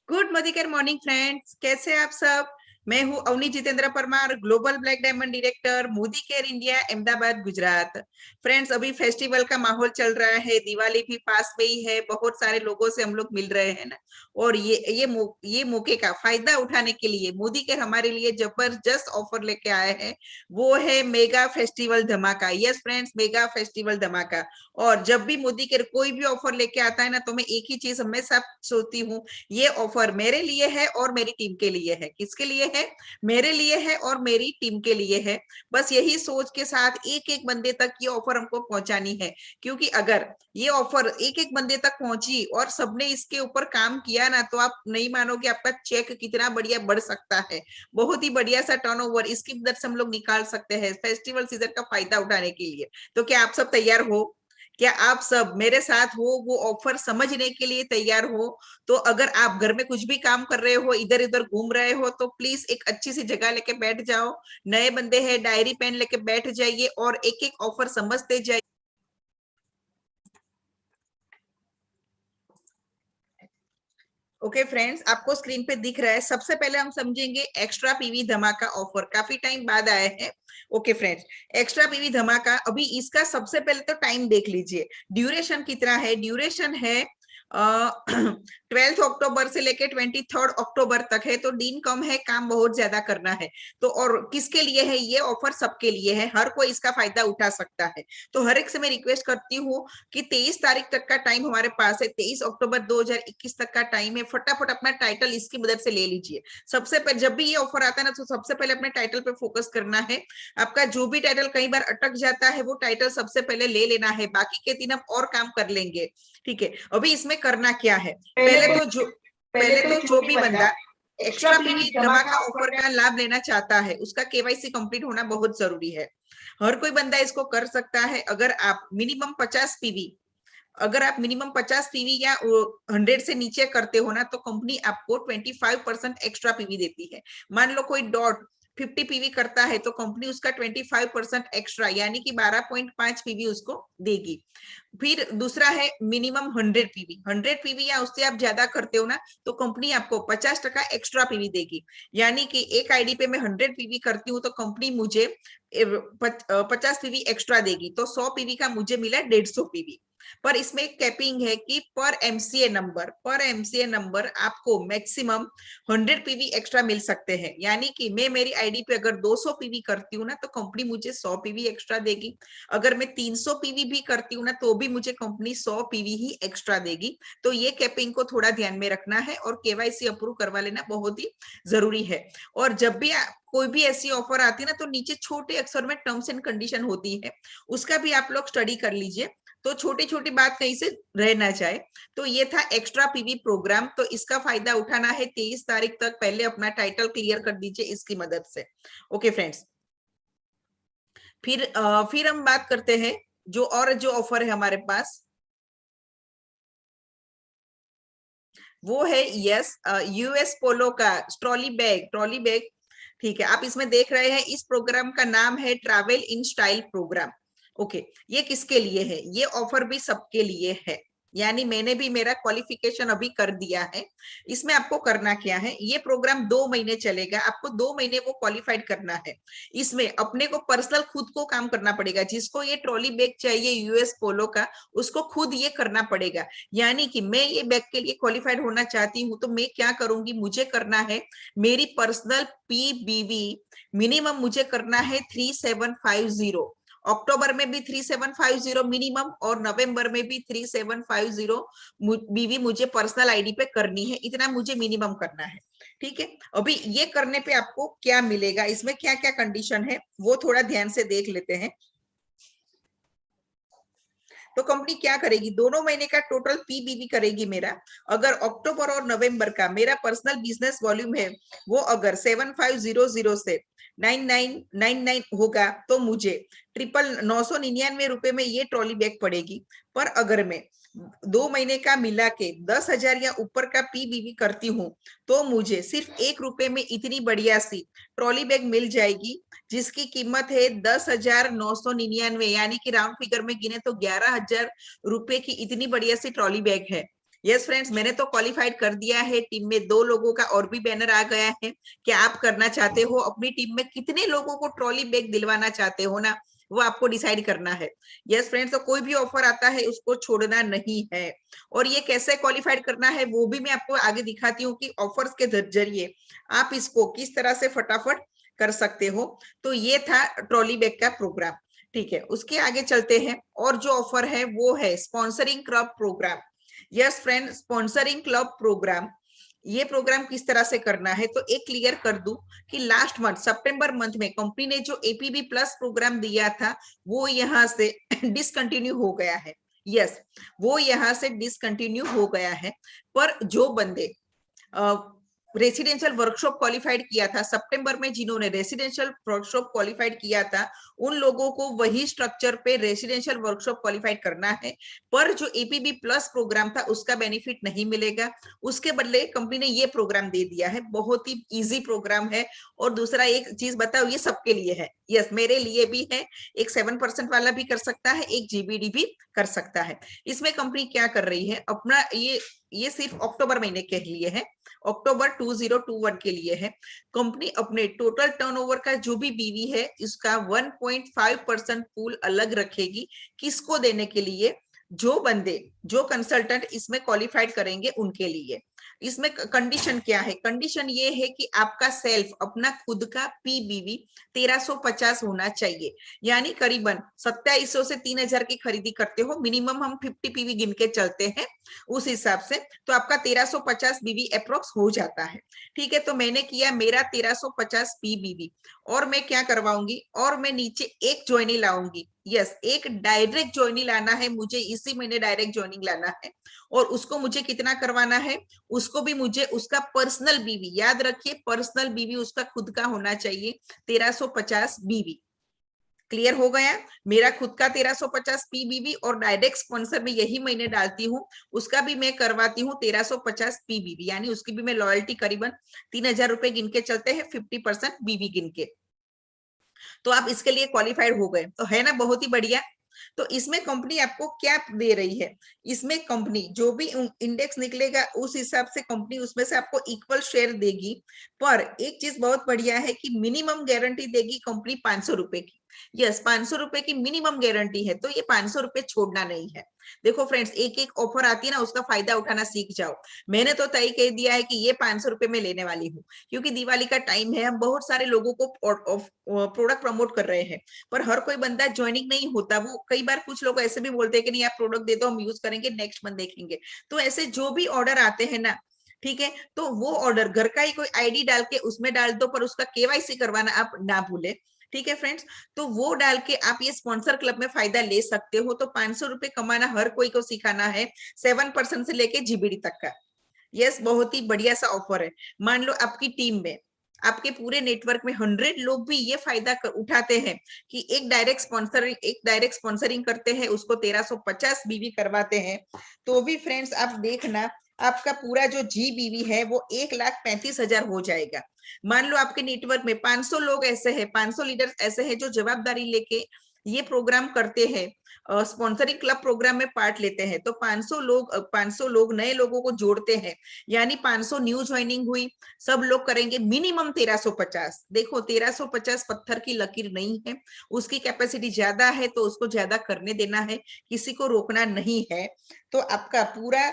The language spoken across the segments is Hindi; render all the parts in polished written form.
गुड मॉर्निंग मॉर्निंग फ्रेंड्स, कैसे हैं आप सब। मैं हूं Avni Jitendra Parmar, global black diamond director, Modi care India, Ahmedabad, Gujarat. Friends, अभी फेस्टिवल का माहौल चल रहा है, दिवाली भी पास में ही है, बहुत सारे लोगों से हम लोग मिल रहे हैं ना। और ये मौके का फायदा उठाने के लिए मोदी केयर हमारे लिए जबरदस्त ऑफर लेके आए हैं। वो है मेगा फेस्टिवल धमाका। यस फ्रेंड्स, मेगा फेस्टिवल धमाका। और जब भी मोदी केयर कोई भी ऑफर लेके आता है ना, तो मैं एक ही चीज हमेशा सोचती हूँ, ये ऑफर मेरे लिए है और मेरी टीम के लिए है। किसके लिए है? मेरे लिए है और मेरी टीम के लिए है। बस यही सोच के साथ एक एक बंदे तक ये ऑफर हमको पहुंचानी है। क्योंकि अगर ये ऑफर एक एक बंदे तक पहुंची और सबने इसके ऊपर काम किया ना, तो आप नहीं मानोगे आपका चेक कितना बढ़िया बढ़ सकता है। बहुत ही बढ़िया सा टर्नओवर इसकी मदद से हम लोग निकाल सकते हैं फेस्टिवल सीजन का फायदा उठाने के लिए। तो क्या आप सब तैयार हो? क्या आप सब मेरे साथ हो, वो ऑफर समझने के लिए तैयार हो? तो अगर आप घर में कुछ भी काम कर रहे हो, इधर इधर घूम रहे हो, तो प्लीज एक अच्छी सी जगह लेके बैठ जाओ। नए बंदे हैं, डायरी पेन लेके बैठ जाइए और एक एक ऑफर समझते जाइए। ओके फ्रेंड्स, आपको स्क्रीन पे दिख रहा है। सबसे पहले हम समझेंगे एक्स्ट्रा पीवी धमाका ऑफर, काफी टाइम बाद आए हैं। ओके फ्रेंड्स, एक्स्ट्रा पीवी धमाका, अभी इसका सबसे पहले तो टाइम देख लीजिए। ड्यूरेशन कितना है? ड्यूरेशन है 12 अक्टूबर से लेके 23 अक्टूबर तक है। तो दिन कम है, काम बहुत ज्यादा करना है। तो और किसके लिए है ये ऑफर? सबके लिए है, हर कोई इसका फायदा उठा सकता है। तो हर एक से मैं रिक्वेस्ट करती हूँ कि 23 तारीख तक का टाइम हमारे पास है। 23 अक्टूबर 2021 तक का टाइम है। फटाफट अपना टाइटल इसकी मदद से ले लीजिए। सबसे पहले जब भी ये ऑफर आता है ना, तो सबसे पहले अपने टाइटल पे फोकस करना है। आपका जो भी टाइटल कई बार अटक जाता है, वो टाइटल सबसे पहले ले लेना है। बाकी के 3 हम और काम कर लेंगे। ठीक है, अभी इसमें करना क्या है? पहले तो जो भी बंदा एक्स्ट्रा पीवी धमाका ऑफर का लाभ लेना चाहता है, उसका केवाईसी कंप्लीट होना बहुत जरूरी है। हर कोई बंदा इसको कर सकता है। अगर आप मिनिमम 50 पीवी या 100 से नीचे करते हो ना, तो कंपनी आपको 25% एक्स्ट्रा पीवी देती है। मान लो कोई डॉट 50 पीवी करता है, तो कंपनी उसका 25% एक्स्ट्रा यानी कि 12.5 पीवी उसको देगी। फिर दूसरा है मिनिमम 100 पीवी। 100 पीवी या उससे आप ज्यादा करते हो ना, तो कंपनी आपको 50% एक्स्ट्रा पीवी देगी। यानी कि एक आईडी पे मैं 100 पीवी करती हूँ, तो कंपनी मुझे 50 पीवी एक्स्ट्रा देगी। तो 100 पीवी का मुझे मिला 150 पीवी। पर इसमें एक कैपिंग है कि पर एमसीए नंबर आपको मैक्सिमम 100 पीवी एक्स्ट्रा मिल सकते हैं। यानी कि मैं मेरी आईडी पे अगर 200 पीवी करती हूँ ना, तो कंपनी मुझे 100 पीवी एक्स्ट्रा देगी। अगर मैं 300 पीवी भी करती हूँ ना, तो भी मुझे कंपनी 100 पीवी ही एक्स्ट्रा देगी। तो ये कैपिंग को थोड़ा ध्यान में रखना है और केवाईसी अप्रूव करवा लेना बहुत ही जरूरी है। और जब भी कोई भी ऐसी ऑफर आती है ना, तो नीचे छोटे अक्षर में टर्म्स एंड कंडीशन होती है, उसका भी आप लोग स्टडी कर लीजिए, तो छोटी छोटी बात कहीं से रह ना जाए। तो ये था एक्स्ट्रा पीवी प्रोग्राम। तो इसका फायदा उठाना है 23 तारीख तक। पहले अपना टाइटल क्लियर कर दीजिए इसकी मदद से। ओके फ्रेंड्स, फिर हम बात करते हैं जो ऑफर है हमारे पास, वो है यस यूएस पोलो का ट्रॉली बैग। ठीक है, आप इसमें देख रहे हैं, इस प्रोग्राम का नाम है travel in style programme. Okay, ये किसके लिए है? ये ऑफर भी सबके लिए है। यानी मैंने भी मेरा क्वालिफिकेशन अभी कर दिया है। इसमें आपको करना क्या है? ये प्रोग्राम 2 महीने चलेगा, आपको 2 महीने वो क्वालिफाइड करना है। इसमें अपने को पर्सनल खुद को काम करना पड़ेगा। जिसको ये ट्रॉली बैग चाहिए यूएस पोलो का, उसको खुद ये करना पड़ेगा। यानी कि मैं ये बैग के लिए क्वालिफाइड होना चाहती हूँ, तो मैं क्या करूंगी? मुझे करना है मेरी पर्सनल पीबीवी मिनिमम मुझे करना है 3750। अक्टूबर में भी 3750 मिनिमम, और नवंबर में भी 3750 बीवी मुझे पर्सनल आईडी पे करनी है। इतना मुझे मिनिमम करना है। ठीक है, अभी ये करने पे आपको क्या मिलेगा, इसमें क्या क्या कंडीशन है, वो थोड़ा ध्यान से देख लेते हैं। तो कंपनी क्या करेगी? दोनों महीने का टोटल पीबीवी करेगी मेरा। अगर अक्टूबर और नवंबर का मेरा पर्सनल बिजनेस वॉल्यूम है, वो अगर 7500 से 9999 होगा, तो मुझे 999 रुपए में ये ट्रॉली बैग पड़ेगी। पर अगर मैं 2 महीने का मिला के 10,000 या ऊपर का पीबीवी करती हूँ, तो मुझे सिर्फ 1 रुपए में इतनी बढ़िया सी ट्रॉली बैग मिल जाएगी, जिसकी कीमत है 10,999। यानी कि राउंड फिगर में गिने तो 11,000 रुपए की इतनी बढ़िया सी ट्रॉली बैग है। यस फ्रेंड्स, मैंने तो क्वालिफाइड कर दिया है। टीम में 2 लोगों का और भी बैनर आ गया है कि आप करना चाहते हो, अपनी टीम में कितने लोगों को ट्रॉली बैग दिलवाना चाहते हो ना, वो आपको डिसाइड करना है। यस फ्रेंड्स, तो कोई भी ऑफर आता है उसको छोड़ना नहीं है। और ये कैसे क्वालिफाइड करना है वो भी मैं आपको आगे दिखाती हूँ कि ऑफर्स के जरिए आप इसको किस तरह से फटाफट कर सकते हो। तो ये था ट्रॉली बैग का प्रोग्राम। ठीक है, उसके आगे चलते हैं। और जो ऑफर है वो है sponsoring club programme. Yes friend, sponsoring club programme, ये प्रोग्राम किस तरह से करना है तो एक क्लियर कर दूं कि लास्ट मंथ सितंबर मंथ में कंपनी ने जो एपीबी प्लस प्रोग्राम दिया था वो यहाँ से डिसकंटिन्यू हो गया है। यस, वो यहाँ से डिसकंटिन्यू हो गया है। पर जो बंदे रेसिडेंशियल वर्कशॉप क्वालिफाइड किया था सितंबर में, जिन्होंने रेसिडेंशियल वर्कशॉप क्वालिफाइड किया था उन लोगों को वही स्ट्रक्चर पे रेसिडेंशियल वर्कशॉप क्वालिफाइड करना है। पर जो एपीबी प्लस प्रोग्राम था उसका बेनिफिट नहीं मिलेगा, उसके बदले कंपनी ने ये प्रोग्राम दे दिया है। बहुत ही इजी प्रोग्राम है। और दूसरा एक चीज बताओ, ये सबके लिए है। यस, मेरे लिए भी है। एक 7% वाला भी कर सकता है, एक जीबीडी भी कर सकता है। इसमें कंपनी क्या कर रही है, अपना ये सिर्फ अक्टूबर महीने के लिए है, अक्टूबर 2021 के लिए है। कंपनी अपने टोटल टर्नओवर का जो भी बीवी है इसका 1.5% पूल अलग रखेगी। किसको देने के लिए, जो बंदे, जो कंसल्टेंट इसमें क्वालिफाइड करेंगे उनके लिए। इसमें कंडीशन क्या है, कंडीशन ये है कि आपका सेल्फ, अपना खुद का पीबीवी 1350 होना चाहिए। यानी करीबन 2700 से 3000 की खरीदी करते हो, मिनिमम हम 50 पीवी गिन के चलते हैं उस हिसाब से, तो आपका 1350 बीबी अप्रोक्स हो जाता है। ठीक है, तो मैंने किया मेरा 1350 पीबीबी। और मैं क्या करवाऊंगी, और मैं नीचे एक ज्वाइनिंग लाऊंगी। यस, एक डायरेक्ट ज्वाइनिंग लाना है मुझे, इसी महीने डायरेक्ट ज्वाइनिंग लाना है। और उसको मुझे कितना करवाना है, उसको भी मुझे उसका पर्सनल बीवी, याद रखिए पर्सनल बीवी उसका खुद का होना चाहिए, 1350 बीवी। क्लियर हो गया, मेरा खुद का 1350 पीबीबी और डायरेक्ट स्पॉन्सर में यही महीने डालती हूँ, उसका भी मैं करवाती हूँ 1350 पीबीबी। यानी उसकी भी मैं लॉयल्टी करीबन 3000 रुपए गिन के चलते हैं, 50% बीबी गिन के। तो आप इसके लिए क्वालिफाइड हो गए, तो है ना बहुत ही बढ़िया। तो इसमें कंपनी आपको क्या दे रही है, इसमें कंपनी जो भी इंडेक्स निकलेगा उस हिसाब से कंपनी उसमें से आपको इक्वल शेयर देगी। पर एक चीज बहुत बढ़िया है कि मिनिमम गारंटी देगी कंपनी 500 रुपए की। यस, 500 रुपए की मिनिमम गारंटी है, तो ये 500 रुपए छोड़ना नहीं है। देखो फ्रेंड्स, एक एक ऑफर आती है ना, उसका फायदा उठाना सीख जाओ। मैंने तो तय कह दिया है कि ये 500 रुपए में लेने वाली हूँ, क्योंकि दिवाली का टाइम है, हम बहुत सारे लोगों को प्रोडक्ट प्रमोट कर रहे हैं। पर हर कोई बंदा ज्वाइनिंग नहीं होता। वो कई बार कुछ लोग ऐसे भी बोलते हैं कि नहीं आप प्रोडक्ट दे दो, हम यूज करेंगे, नेक्स्ट मंथ देखेंगे। तो ऐसे जो भी ऑर्डर आते हैं ना, ठीक है, तो वो ऑर्डर घर का ही कोई आईडी डाल के उसमें डाल दो, पर उसका केवाईसी करवाना आप ना भूले। ठीक है फ्रेंड्स, तो वो डाल के आप ये स्पॉन्सर क्लब में फायदा ले सकते हो। तो 500 रुपए कमाना हर कोई को सिखाना है, 7% से लेके जीबीडी तक का। यस, बहुत ही बढ़िया सा ऑफर है। मान लो आपकी टीम में, आपके पूरे नेटवर्क में 100 लोग भी ये फायदा उठाते हैं कि एक डायरेक्ट स्पॉन्सरिंग करते हैं, उसको 1350 बीवी करवाते हैं, तो भी फ्रेंड्स आप देखना आपका पूरा जो जीबीवी है वो 1,35,000 हो जाएगा। मान लो आपके नेटवर्क में 500 लोग ऐसे हैं, 500 लीडर्स ऐसे हैं जो जवाबदारी लेके ये प्रोग्राम करते हैं, स्पॉन्सरिंग क्लब प्रोग्राम में पार्ट लेते हैं। तो 500 लोग नए लोगों को जोड़ते हैं, यानी 500 न्यू ज्वाइनिंग हुई। सब लोग करेंगे मिनिमम 1350। देखो 1350 पत्थर की लकीर नहीं है, उसकी कैपेसिटी ज्यादा है तो उसको ज्यादा करने देना है, किसी को रोकना नहीं है। तो आपका पूरा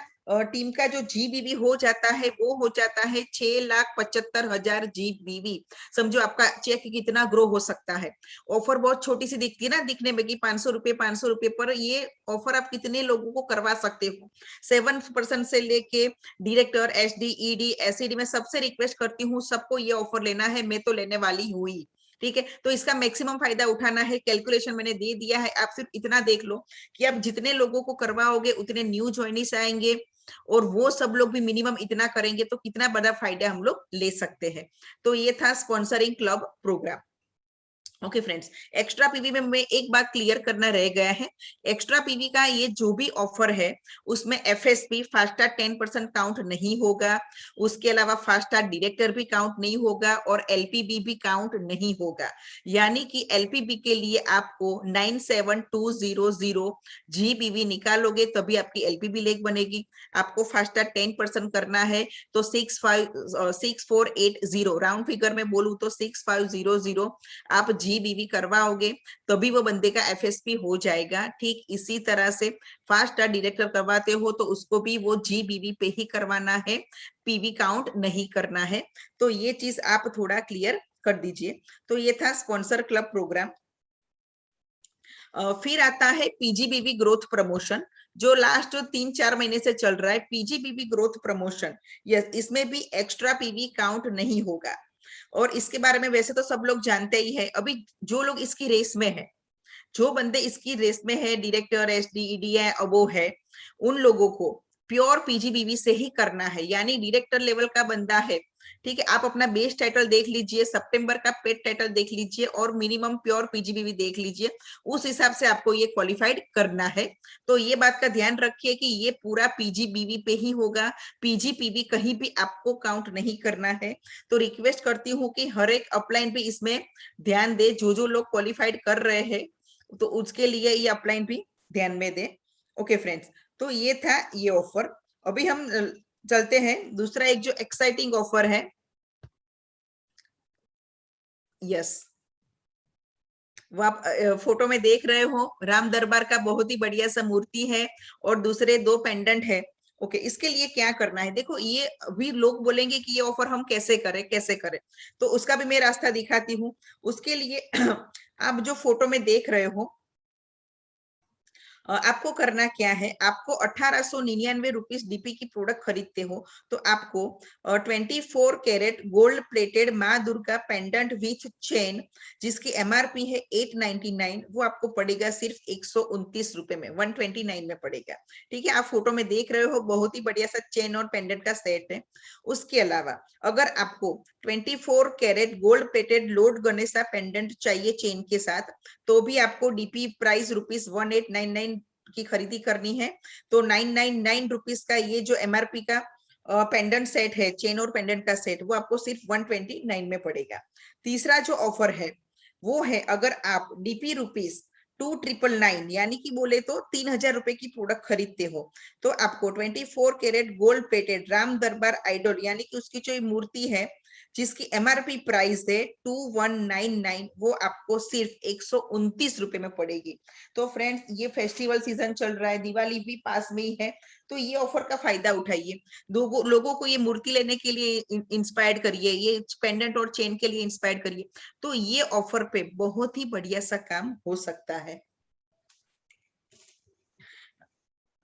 टीम का जो जीबीवी हो जाता है वो हो जाता है 6,75,000 जीबीवी। समझो आपका चेक कितना ग्रो हो सकता है। ऑफर बहुत छोटी सी दिखती है ना दिखने में कि 500 रुपए 500 रुपए, पर ये ऑफर आप कितने लोगों को करवा सकते हो। 7% से लेके डायरेक्टर, एसडी, ईडी, एसईडी, में सबसे रिक्वेस्ट करती हूँ सबको ये ऑफर लेना है, मैं तो लेने वाली हूँ ही। ठीक है, तो इसका मैक्सिमम फायदा उठाना है। कैलकुलेशन मैंने दे दिया है, आप सिर्फ इतना देख लो कि आप जितने लोगों को करवाओगे उतने न्यू ज्वाइनिस आएंगे, और वो सब लोग भी मिनिमम इतना करेंगे, तो कितना बड़ा फायदा हम लोग ले सकते हैं। तो ये था sponsoring club programme. Okay friends, extra PV में मैं एक बात क्लियर करना रह गया है। एक्स्ट्रा पीवी का ये जो भी ऑफर है उसमें एफएसपी फास्ट स्टार 10% काउंट नहीं होगा, उसके अलावा फास्ट स्टार डायरेक्टर भी काउंट नहीं होगा और एलपीबी भी काउंट नहीं होगा। यानी कि एलपीबी के लिए आपको 97200 जीबीवी निकालोगे तभी आपकी एलपीबी लेग बनेगी। आपको फास्ट स्टार 10% करना है तो 6480 राउंड फिगर में बोलूं तो 6500 आप जीबीवी करवाओगे तभी वो बंदे का एफएसपी हो जाएगा। ठीक इसी तरह से फास्ट स्टार डायरेक्टर करवाते हो तो उसको भी वो जीबीवी पे ही करवाना है, पीवी काउंट नहीं करना है। तो ये चीज आप थोड़ा क्लियर कर दीजिए। तो ये था स्पॉन्सर क्लब प्रोग्राम। फिर आता है पीजीबीवी ग्रोथ प्रमोशन, जो लास्ट 3-4 महीने से चल रहा है। पीजीबीवी ग्रोथ प्रमोशन, यस, इसमें भी एक्स्ट्रा पीवी काउंट नहीं होगा और इसके बारे में वैसे तो सब लोग जानते ही है। अभी जो लोग इसकी रेस में है, जो बंदे इसकी रेस में है, डायरेक्टर एसडी ईडी है, वो है, उन लोगों को प्योर पीजीबीवी से ही करना है। यानी डायरेक्टर लेवल का बंदा है, ठीक है, आप अपना बेस टाइटल देख लीजिए, सितंबर का पेड टाइटल देख लीजिए और मिनिमम प्योर पीजीबीवी देख लीजिए, उस हिसाब से आपको ये क्वालिफाइड करना है। तो ये बात का ध्यान रखिए कि ये पूरा पीजीबीवी पे ही होगा, पीजीपीवी कहीं भी आपको काउंट नहीं करना है। तो रिक्वेस्ट करती हूँ कि हर एक अपलाइन पे इसमें ध्यान दे, जो जो लोग क्वालिफाइड कर रहे हैं तो उसके लिए ये अपलाइन भी ध्यान में दे। ओके फ्रेंड्स, तो ये था ये ऑफर। अभी हम चलते हैं दूसरा एक जो एक्साइटिंग ऑफर है। यस, वो आप फोटो में देख रहे हो, राम दरबार का बहुत ही बढ़िया सा मूर्ति है और दूसरे 2 पेंडेंट है। ओके, इसके लिए क्या करना है, देखो ये अभी लोग बोलेंगे कि ये ऑफर हम कैसे करें कैसे करें, तो उसका भी मैं रास्ता दिखाती हूँ। उसके लिए आप जो फोटो में देख रहे हो, आपको करना क्या है, आपको 1899 रुपीज डीपी की प्रोडक्ट खरीदते हो तो आपको 24 कैरेट गोल्ड प्लेटेड माँ दुर्गा पेंडेंट विथ चेन, जिसकी एमआरपी है 899, वो आपको पड़ेगा सिर्फ 129 रुपए में, 129 में पड़ेगा। ठीक है, आप फोटो में देख रहे हो, बहुत ही बढ़िया सा चेन और पेंडेंट का सेट है। उसके अलावा अगर आपको 24 carat gold plated Lord Ganesha pendant चाहिए चेन के साथ, तो भी आपको डीपी प्राइस ₹1899 की खरीदी करनी है। तो 999 रुपीज का ये जो एमआरपी का पेंडेंट सेट है, चेन और पेंडेंट का सेट, वो आपको सिर्फ 129 में पड़ेगा। तीसरा जो ऑफर है वो है, अगर आप डीपी रुपीज 2999 यानी कि बोले तो 3000 रुपए की प्रोडक्ट खरीदते हो तो आपको 24 कैरेट गोल्ड प्लेटेड राम दरबार आइडल, यानी कि उसकी जो मूर्ति है जिसकी एमआरपी प्राइस है 2199, वो आपको सिर्फ 129 रुपए में पड़ेगी। तो फ्रेंड्स, ये फेस्टिवल सीजन चल रहा है, दिवाली भी पास में ही है, तो ये ऑफर का फायदा उठाइए। लोगों को ये मूर्ति लेने के लिए इंस्पायर करिए, ये पेंडेंट और चेन के लिए इंस्पायर करिए। तो ये ऑफर पे बहुत ही बढ़िया सा काम हो सकता है।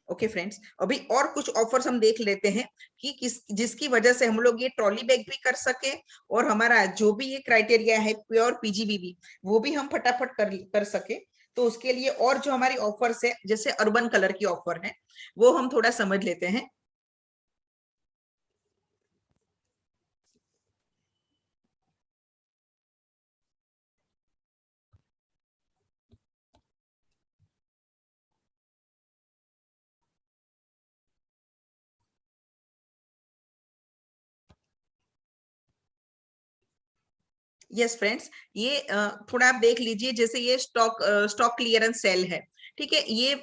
ओके फ्रेंड्स, अभी और कुछ ऑफर्स हम देख लेते हैं कि जिसकी वजह से हम लोग ये ट्रॉली बैग भी कर सके और हमारा जो भी ये क्राइटेरिया है प्योर पीजीबीबी, वो भी हम फटाफट कर सके। तो उसके लिए और जो हमारी ऑफर्स है, जैसे अर्बन कलर की ऑफर है, वो हम थोड़ा समझ लेते हैं। यस फ्रेंड्स, ये थोड़ा आप देख लीजिए, जैसे ये स्टॉक क्लियरेंस सेल है, ठीक है, ये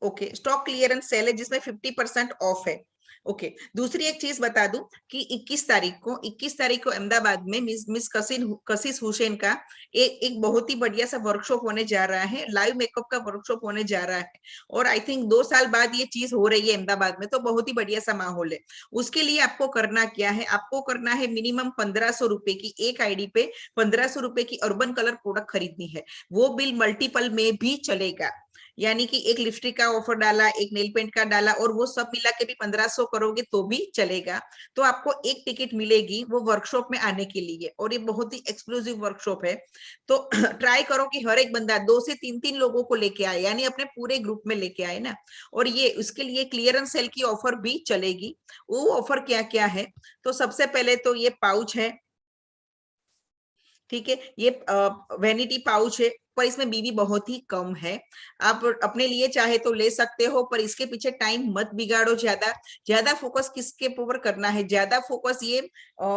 ओके स्टॉक क्लियरेंस सेल है जिसमें 50% ऑफ है। ओके, दूसरी एक चीज बता दूं कि 21 तारीख को अहमदाबाद में मिस कशिश हुसैन का एक बहुत ही बढ़िया सा वर्कशॉप होने जा रहा है, लाइव मेकअप का वर्कशॉप होने जा रहा है। और आई थिंक 2 साल बाद ये चीज हो रही है अहमदाबाद में, तो बहुत ही बढ़िया सा माहौल है। उसके लिए आपको करना क्या है, आपको करना है मिनिमम 1500 रुपए की एक आईडी पे 1500 रुपए की अर्बन कलर प्रोडक्ट खरीदनी है। वो बिल मल्टीपल में भी चलेगा, यानी कि एक लिपस्टिक का ऑफर डाला, एक नेल पेंट का डाला और वो सब मिला के भी 1500 करोगे तो भी चलेगा। तो आपको एक टिकट मिलेगी वो वर्कशॉप में आने के लिए, और ये बहुत ही एक्सक्लूसिव वर्कशॉप है। तो ट्राई करो कि हर एक बंदा 2 से 3 लोगों को लेके आए, यानी अपने पूरे ग्रुप में लेके आए ना। और ये उसके लिए क्लियरेंस सेल की ऑफर भी चलेगी। वो ऑफर क्या क्या है, तो सबसे पहले तो ये पाउच है, ठीक है, ये वैनिटी पाउच है, पर इसमें बीवी बहुत ही कम है। आप अपने लिए चाहे तो ले सकते हो, पर इसके पीछे टाइम मत बिगाड़ो ज्यादा। ज्यादा फोकस किसके ऊपर करना है, ज्यादा फोकस ये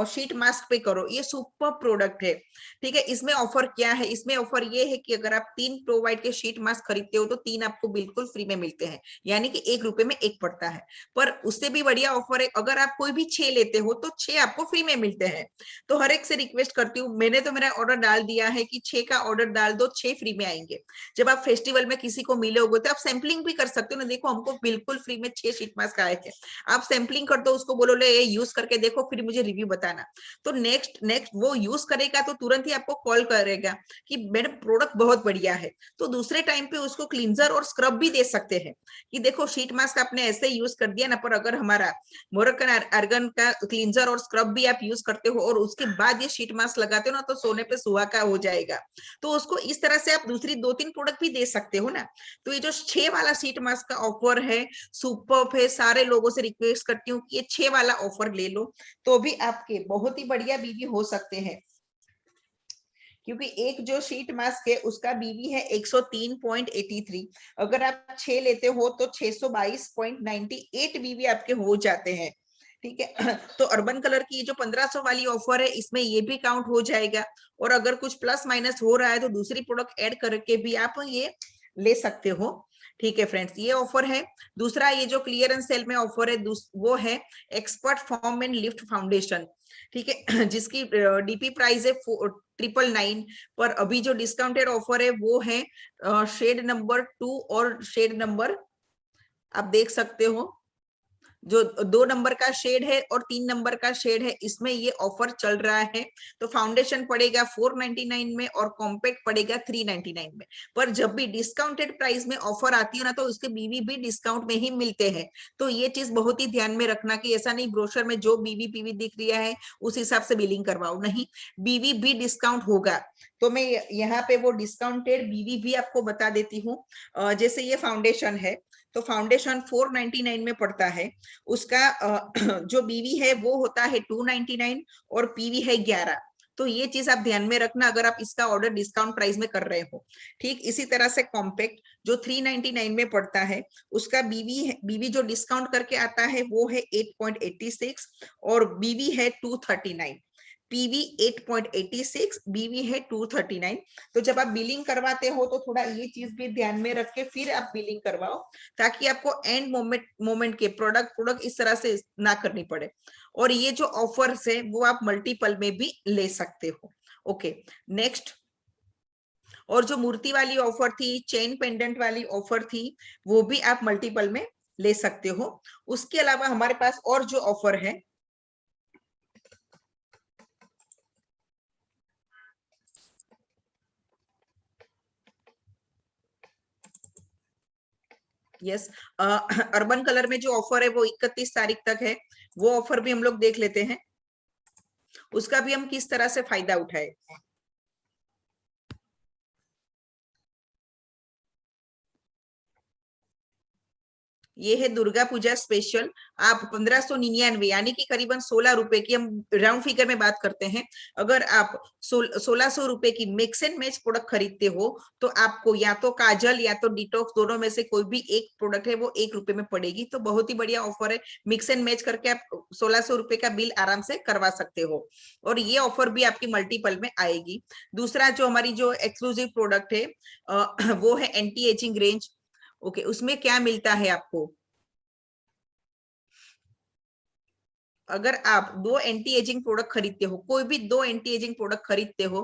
शीट मास्क पे करो। ये सुपर प्रोडक्ट है। ठीक है, इसमें ऑफर क्या है, इसमें ऑफर ये है कि अगर आप 3 प्रोवाइड के शीट मास्क खरीदते हो तो 3 आपको बिल्कुल फ्री में मिलते हैं, यानी कि 1 रुपए में 1 पड़ता है। पर उससे भी बढ़िया ऑफर है, अगर आप कोई भी 6 लेते हो तो 6 आपको फ्री में मिलते हैं। तो हर एक से रिक्वेस्ट करती हूँ, मैंने तो मेरा ऑर्डर डाल दिया है कि 6 का ऑर्डर डाल दो, 6 फ्री में आएंगे। जब आप फेस्टिवल में किसी को मिलोगे तो आप सैम्पलिंग भी कर सकते हो ना, देखो हमको बिल्कुल फ्री में 6 शीट मास्क आए थे। आप सैम्पलिंग कर दो, उसको बोलो ले ये यूज करके देखो, फिर मुझे रिव्यू बताना। तो नेक्स्ट नेक्स्ट वो यूज करेगा तो तुरंत ही आपको कॉल करेगा कि मैडम प्रोडक्ट बहुत बढ़िया है। तो दूसरे टाइम पे उसको क्लींजर और स्क्रब भी दे सकते हैं कि देखो शीट मास्क आपने ऐसे यूज कर दिया ना, पर अगर हमारा मोरक्कन आर्गन का क्लींजर और स्क्रब भी आप यूज करते हो और उसके बाद ये शीट मास्क लगाते हो ना, तो सोने पे सुहागा हो जाएगा। तो उसको इस तरह से आप दूसरी 2-3 प्रोडक्ट भी दे सकते हो ना। तो ये जो 6 वाला शीट मास्क का ऑफर है, सुपर है। सारे लोगों से रिक्वेस्ट करती हूँ कि ये 6 वाला ऑफर ले लो, तो भी आपके बहुत ही बढ़िया बीवी हो सकते हैं। क्योंकि एक जो शीट मास्क है उसका बीवी है 103.83। अगर आप 6 लेते हो तो 622.98 बीवी आपके हो जाते हैं। ठीक है, तो अर्बन कलर की जो 1500 वाली ऑफर है, इसमें ये भी काउंट हो जाएगा। और अगर कुछ प्लस माइनस हो रहा है तो दूसरी प्रोडक्ट ऐड करके भी आप ये ले सकते हो। ठीक है फ्रेंड्स, ये ऑफर है। दूसरा ये जो क्लियरेंस सेल में ऑफर है वो है expert form and lift foundation. ठीक है, जिसकी डीपी प्राइस है 999, पर अभी जो डिस्काउंटेड ऑफर है वो है शेड नंबर 2 और शेड नंबर, आप देख सकते हो जो 2 नंबर का शेड है और 3 नंबर का शेड है, इसमें ये ऑफर चल रहा है। तो फाउंडेशन पड़ेगा 499 में और कॉम्पैक्ट पड़ेगा 399 में। पर जब भी डिस्काउंटेड प्राइस में ऑफर आती है ना, तो उसके बीवी भी डिस्काउंट में ही मिलते हैं। तो ये चीज बहुत ही ध्यान में रखना कि ऐसा नहीं ब्रोशर में जो बीवी पीवी दिख रहा है उस हिसाब से बिलिंग करवाओ, नहीं, बीवी भी डिस्काउंट होगा। तो मैं यहाँ पे वो डिस्काउंटेड बीवी भी आपको बता देती हूँ। जैसे ये फाउंडेशन है, तो फाउंडेशन 499 में पड़ता है। उसका जो बीवी है वो होता है 299 और पीवी है 11। तो ये चीज आप ध्यान में रखना अगर आप इसका ऑर्डर डिस्काउंट प्राइस में कर रहे हो। ठीक इसी तरह से कॉम्पैक्ट जो 399 में पड़ता है, उसका बीवी जो डिस्काउंट करके आता है वो है 8.86 और बीवी है 239। पीवी 8.86, बीवी है 239। तो जब आप बिलिंग करवाते हो तो थोड़ा ये चीज भी ध्यान में रख के फिर आप बिलिंग करवाओ, ताकि आपको एंड मोमेंट के प्रोडक्ट इस तरह से ना करनी पड़े। और ये जो ऑफर्स है वो आप मल्टीपल में भी ले सकते हो। Okay, next. और जो मूर्ति वाली ऑफर थी, चेन पेंडेंट वाली ऑफर थी, वो भी आप मल्टीपल में ले सकते हो। उसके अलावा हमारे पास और जो ऑफर है, यस, अर्बन कलर में जो ऑफर है वो 31 तारीख तक है। वो ऑफर भी हम लोग देख लेते हैं, उसका भी हम किस तरह से फायदा उठाए। ये है दुर्गा पूजा स्पेशल। आप 1599 यानी कि करीबन 16 रुपए की, हम राउंड फिगर में बात करते हैं, अगर आप 1600 रुपए की मिक्स एंड मैच प्रोडक्ट खरीदते हो तो आपको या तो काजल या तो डिटॉक्स, दोनों में से कोई भी एक प्रोडक्ट है वो 1 रुपए में पड़ेगी। तो बहुत ही बढ़िया ऑफर है, मिक्स एंड मैच करके आप 1600 रुपए का बिल आराम से करवा सकते हो। और ये ऑफर भी आपकी मल्टीपल में आएगी। दूसरा जो हमारी जो एक्सक्लूसिव प्रोडक्ट है वो है एंटी एजिंग रेंज। ओके, उसमें क्या मिलता है आपको, अगर आप 2 एंटी एजिंग प्रोडक्ट खरीदते हो, कोई भी 2 एंटी एजिंग प्रोडक्ट खरीदते हो,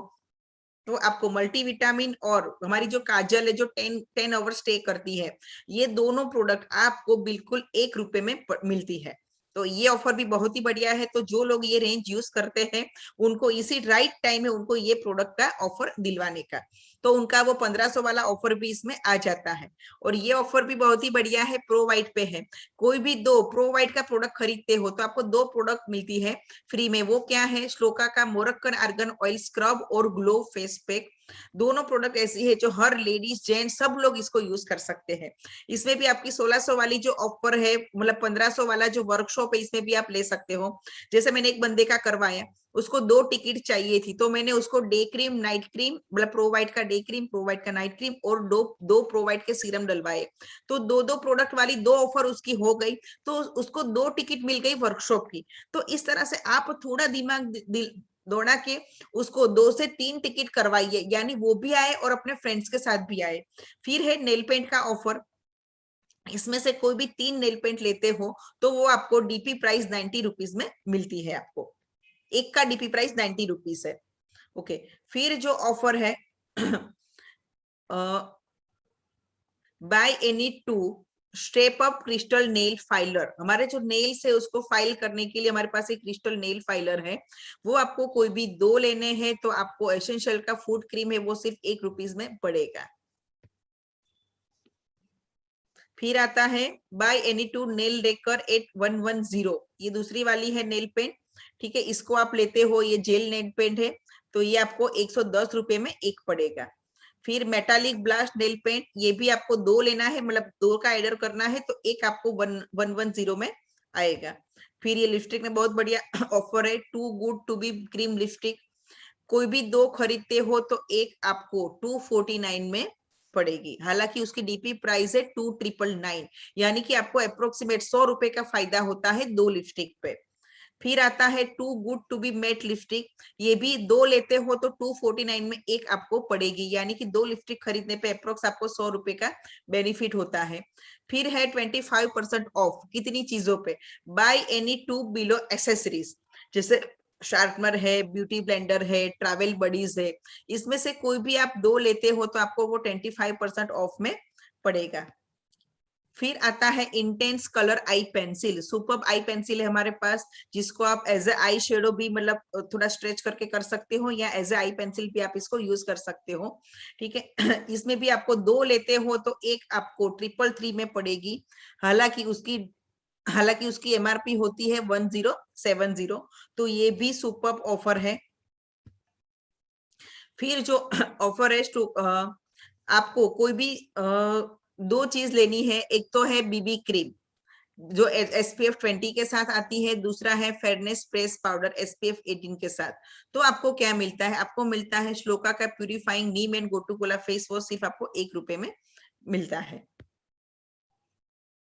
तो आपको मल्टीविटामिन और हमारी जो काजल है जो 10 आवर स्टे करती है, ये दोनों प्रोडक्ट आपको बिल्कुल 1 रुपए में मिलती है। तो ये ऑफर भी बहुत ही बढ़िया है। तो जो लोग ये रेंज यूज करते हैं उनको इसी राइट टाइम में उनको ये प्रोडक्ट का ऑफर दिलवाने का, तो उनका वो 1500 वाला ऑफर भी इसमें आ जाता है। और ये ऑफर भी बहुत ही बढ़िया है, प्रो वाइट पे है। कोई भी 2 प्रो वाइट का प्रोडक्ट खरीदते हो तो आपको 2 प्रोडक्ट मिलती है फ्री में। वो क्या है, श्लोका का मोरक्कन आर्गन ऑयल स्क्रब और ग्लो फेस पैक। दोनों प्रोडक्ट ऐसी है जो हर लेडीज जेंट सब लोग इसको यूज कर सकते हैं। इसमें भी आपकी 1600 वाली जो ऑफर है, मतलब 1500 वाला जो वर्कशॉप है, इसमें भी आप ले सकते हो। जैसे मैंने एक बंदे का करवाया, उसको 2 टिकट चाहिए थी, तो मैंने उसको डे क्रीम नाइट क्रीम, मतलब प्रोवाइड का डे क्रीम, प्रोवाइड का नाइट क्रीम और दो प्रोवाइड के सीरम डलवाए। तो दो प्रोडक्ट वाली 2 ऑफर उसकी हो गई, तो उसको 2 टिकट मिल गई वर्कशॉप की। तो इस तरह से आप थोड़ा दिमाग दौड़ा के उसको 2 से 3 टिकट करवाइए, यानी वो भी आए और अपने फ्रेंड्स के साथ भी आए। फिर है नेल पेंट का ऑफर। इसमें से कोई भी 3 नेल पेंट लेते हो तो वो आपको डीपी प्राइस 90 रुपीज में मिलती है। आपको एक का डीपी प्राइस 90 रुपीज है। ओके, फिर जो ऑफर है by any 2 step up crystal nail filer. हमारे जो नेल्स है उसको फाइल करने के लिए हमारे पास एक क्रिस्टल नेल फाइलर है, वो आपको कोई भी 2 लेने हैं तो आपको एसेंशियल का फूड क्रीम है वो सिर्फ ₹1 में पड़ेगा। फिर आता है बाय एनी 2 नेल डेकर 8110, ये दूसरी वाली है नेल पेंट। ठीक है, इसको आप लेते हो, ये जेल नेल पेंट है, तो ये आपको ₹110 में एक पड़ेगा। फिर मेटालिक ब्लास्ट नेल पेंट, ये भी आपको 2 लेना है, मतलब 2 का एडर करना है, तो एक आपको 1110 में आएगा। फिर ये लिपस्टिक में बहुत बढ़िया ऑफर है, too good to be cream lipstick. कोई भी 2 खरीदते हो तो एक आपको 249 में पड़ेगी। हालांकि उसकी डीपी प्राइस है 2999, यानी कि आपको अप्रोक्सीमेट ₹100 का फायदा होता है 2 लिपस्टिक पे। फिर आता है too good to be matte lipstick, ये भी 2 लेते हो तो 249 में एक आपको पड़ेगी, यानी कि 2 लिपस्टिक खरीदने पे अप्रोक्स आपको ₹100 का बेनिफिट होता है। फिर है 25% ऑफ कितनी चीजों पे, बाय एनी 2 बिलो एक्सेसरीज, जैसे शार्पनर है, ब्यूटी ब्लेंडर है, ट्रैवल बडीज है, इसमें से कोई भी आप 2 लेते हो तो आपको वो 25% ऑफ में पड़ेगा। फिर आता है intense colour I pencil, superb I pencil है हमारे पास, जिसको आप एज ए आई शेडो भी, मतलब थोड़ा स्ट्रेच करके कर सकते हो, या एज ए आई पेंसिल भी आप इसको यूज कर सकते हो। ठीक है इसमें भी आपको 2 लेते हो तो एक आपको 333 में पड़ेगी। हालांकि उसकी एमआरपी होती है 1070, तो ये भी सुपर्ब ऑफर है। फिर जो ऑफर है आपको कोई भी 2 चीज लेनी है, एक तो है बीबी क्रीम जो SPF 20 के साथ आती है, दूसरा है फेयरनेस प्रेस पाउडर SPF 18 के साथ। तो आपको क्या मिलता है, आपको मिलता है श्लोका का purifying Neem and gotu Cola face wash, सिर्फ आपको ₹1 में मिलता है।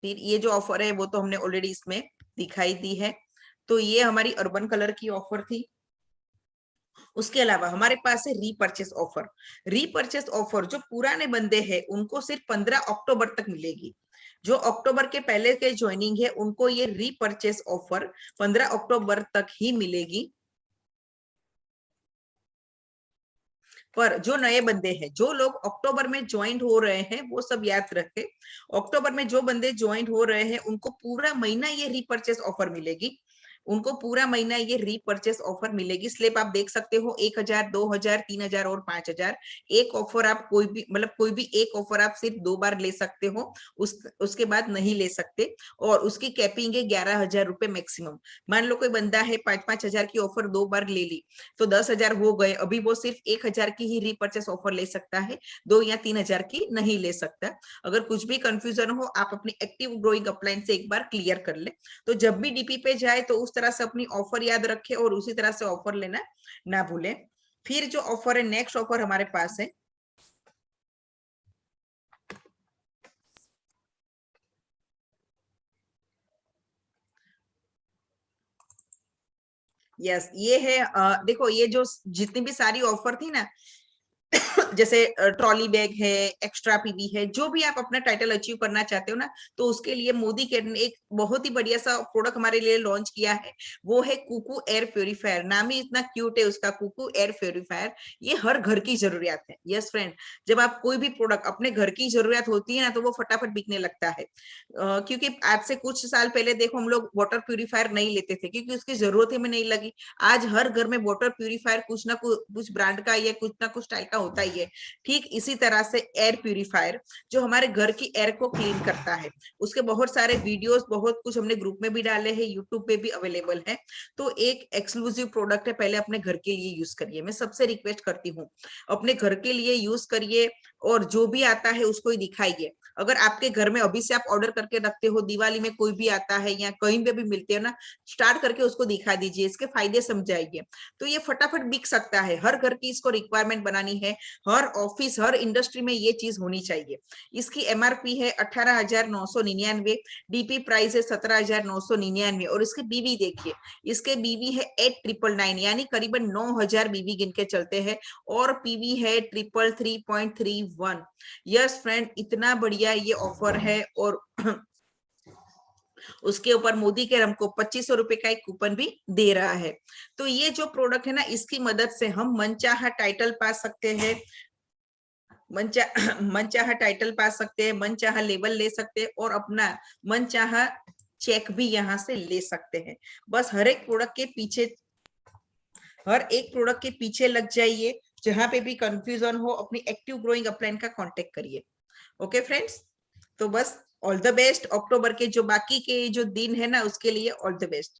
फिर ये जो ऑफर है वो तो हमने ऑलरेडी इसमें दिखाई दी है। तो ये हमारी अर्बन कलर की ऑफर थी। उसके अलावा हमारे पास है रीपर्चेस ऑफर। रीपर्चेस ऑफर जो पुराने बंदे हैं उनको सिर्फ 15 अक्टूबर तक मिलेगी। जो अक्टूबर के पहले के ज्वाइनिंग है उनको ये रीपर्चेस ऑफर 15 अक्टूबर तक ही मिलेगी। पर जो नए बंदे हैं, जो लोग अक्टूबर में ज्वाइन हो रहे हैं, वो सब याद रखें, अक्टूबर में जो बंदे ज्वाइन हो रहे हैं उनको पूरा महीना ये रीपर्चेस ऑफर मिलेगी। उनको पूरा महीना ये रीपर्चेस ऑफर मिलेगी। स्लिप आप देख सकते हो, 1000, 2000, 3000 और 5000। एक ऑफर आप कोई भी, मतलब कोई भी एक ऑफर आप सिर्फ 2 बार ले सकते हो, उसके बाद नहीं ले सकते। और उसकी कैपिंग है 11,000 मैक्सिमम। मान लो कोई बंदा है 5-5 हजार की ऑफर 2 बार ले ली तो 10,000 हो गए, अभी वो सिर्फ 1000 की ही रीपर्चेस ऑफर ले सकता है, 2 या 3000 की नहीं ले सकता। अगर कुछ भी कंफ्यूजन हो आप अपनी एक्टिव ग्रोइंग अपलाइन से एक बार क्लियर कर ले, तो जब भी डीपी पे जाए तो उस तरह से अपनी ऑफर याद रखे और उसी तरह से ऑफर लेना ना भूले। फिर जो ऑफर है, नेक्स्ट ऑफर हमारे पास है यस, ये है देखो, ये जो जितनी भी सारी ऑफर थी ना, जैसे ट्रॉली बैग है, एक्स्ट्रा पीवी है, जो भी आप अपना टाइटल अचीव करना चाहते हो ना, तो उसके लिए मोदी केयर ने एक बहुत ही बढ़िया सा प्रोडक्ट हमारे लिए लॉन्च किया है। वो है कुकू एयर प्योरीफायर। नाम ही इतना क्यूट है उसका, कुकू एयर प्योरीफायर। ये हर घर की जरूरियात है। यस फ्रेंड, जब आप कोई भी प्रोडक्ट अपने घर की जरूरत होती है ना, तो वो फटाफट बिकने लगता है। क्योंकि आज से कुछ साल पहले देखो, हम लोग वाटर प्यूरिफायर नहीं लेते थे क्योंकि उसकी जरूरत हमें नहीं लगी। आज हर घर में वाटर प्यूरिफायर कुछ ना कुछ ब्रांड का या कुछ ना कुछ स्टाइल का होता ही है। है, ठीक इसी तरह से एयर प्यूरिफायर जो हमारे घर की एयर को क्लीन करता है, उसके बहुत सारे वीडियोस, बहुत कुछ हमने ग्रुप में भी डाले हैं, यूट्यूब पे भी अवेलेबल है। तो एक एक्सक्लूसिव प्रोडक्ट है, पहले अपने घर के लिए यूज करिए, मैं सबसे रिक्वेस्ट करती हूँ अपने घर के लिए यूज करिए, और जो भी आता है उसको ही दिखाइए। अगर आपके घर में अभी से आप ऑर्डर करके रखते हो, दिवाली में कोई भी आता है या कहीं पे भी मिलते हो ना, स्टार्ट करके उसको दिखा दीजिए, इसके फायदे समझाइए, तो ये फटाफट बिक सकता है। हर घर की इसको रिक्वायरमेंट बनानी है, हर ऑफिस, हर इंडस्ट्री में ये चीज होनी चाहिए। इसकी एमआरपी है 18,999, डीपी प्राइस है 17,999, और इसके बीवी देखिए, इसके बीवी है 8,999, यानी करीबन 9,000 बीवी गिन के चलते हैं, और पीवी है 333.31। यस फ्रेंड, इतना बढ़िया ये ऑफर है, और उसके ऊपर मोदी केयर हमको 2500 रुपए का एक कूपन भी दे रहा है। तो ये जो प्रोडक्ट है ना, इसकी मदद से हम मनचाहा टाइटल पा सकते हैं, मनचाहा टाइटल पा सकते हैं, मनचाहा लेवल ले सकते हैं, और अपना मनचाहा चेक भी यहाँ से ले सकते हैं। बस हर एक प्रोडक्ट के पीछे लग जाइए, जहां पे भी कंफ्यूजन हो अपनी एक्टिव ग्रोइंग अपलाइन का कांटेक्ट करिए। ओके फ्रेंड्स, तो बस ऑल द बेस्ट, अक्टूबर के जो बाकी के जो दिन है ना उसके लिए ऑल द बेस्ट।